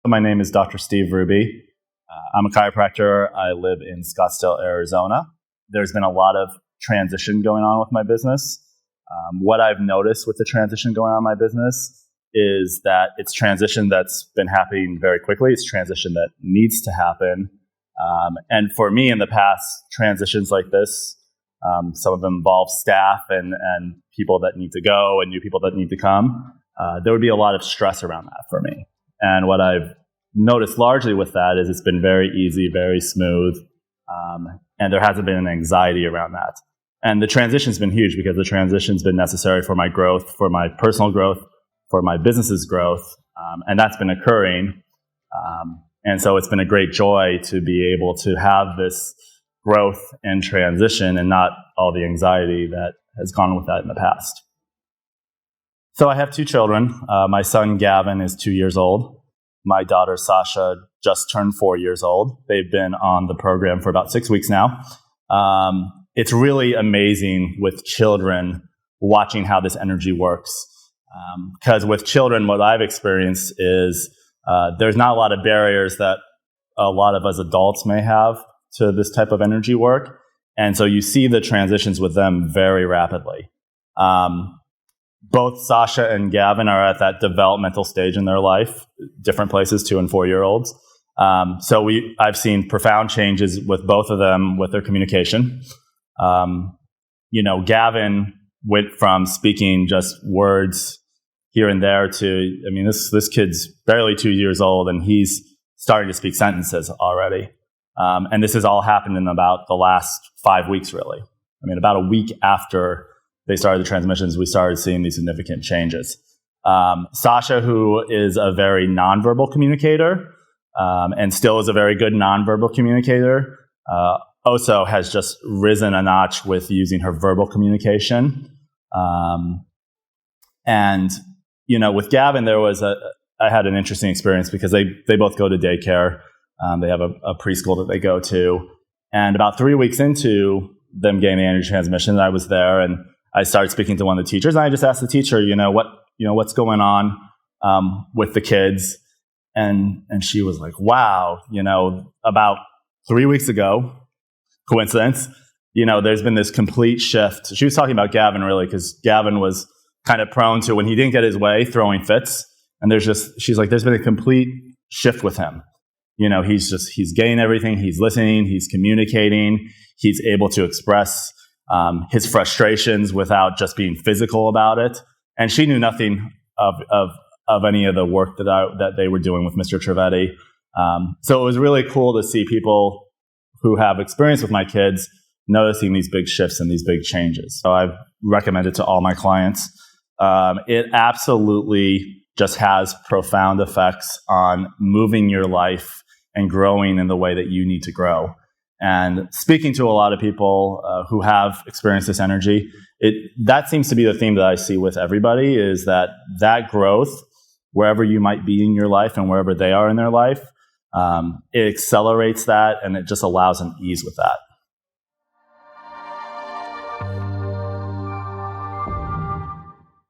My name is Dr. Steve Ruby. I'm a chiropractor. I live in Scottsdale, Arizona. There's been a lot of transition going on with my business. What I've noticed with the transition going on in my business is that it's transition that's been happening very quickly. It's transition that needs to happen. And for me, in the past, transitions like this, some of them involve staff and people that need to go and new people that need to come. There would be a lot of stress around that for me. And what I've noticed largely with that is it's been very easy, very smooth, and there hasn't been an anxiety around that. And the transition's been huge because the transition's been necessary for my growth, for my personal growth, for my business's growth, and that's been occurring. And so it's been a great joy to be able to have this growth and transition and not all the anxiety that has gone with that in the past. So I have two children. My son, Gavin, is 2 years old. My daughter, Sasha, just turned 4 years old. They've been on the program for about 6 weeks now. It's really amazing with children watching how this energy works. Because with children, what I've experienced is there's not a lot of barriers that a lot of us adults may have to this type of energy work. And so you see the transitions with them very rapidly. Both Sasha and Gavin are at that developmental stage in their life, different places, 2 and 4 year olds. So I've seen profound changes with both of them with their communication. Gavin went from speaking just words here and there to, this kid's barely 2 years old and he's starting to speak sentences already. And this has all happened in about the last 5 weeks, really. About a week after they started the transmissions, we started seeing these significant changes. Sasha, who is a very nonverbal communicator and still is a very good nonverbal communicator, also has just risen a notch with using her verbal communication. With Gavin, I had an interesting experience because they both go to daycare. They have a preschool that they go to. And about 3 weeks into them getting the energy transmission, I was there and I started speaking to one of the teachers, and I just asked the teacher, what's going on with the kids, and she was like, wow, about 3 weeks ago, coincidence, there's been this complete shift. She was talking about Gavin really because Gavin was kind of prone to, when he didn't get his way, throwing fits, and she's like, there's been a complete shift with him. He's getting everything, he's listening, he's communicating, he's able to express his frustrations without just being physical about it. And she knew nothing of any of the work that they were doing with Mr. Trivedi. So it was really cool to see people who have experience with my kids noticing these big shifts and these big changes. So I recommend it to all my clients. It absolutely just has profound effects on moving your life and growing in the way that you need to grow. And speaking to a lot of people who have experienced this energy, that seems to be the theme that I see with everybody, is that growth, wherever you might be in your life and wherever they are in their life, it accelerates that and it just allows an ease with that.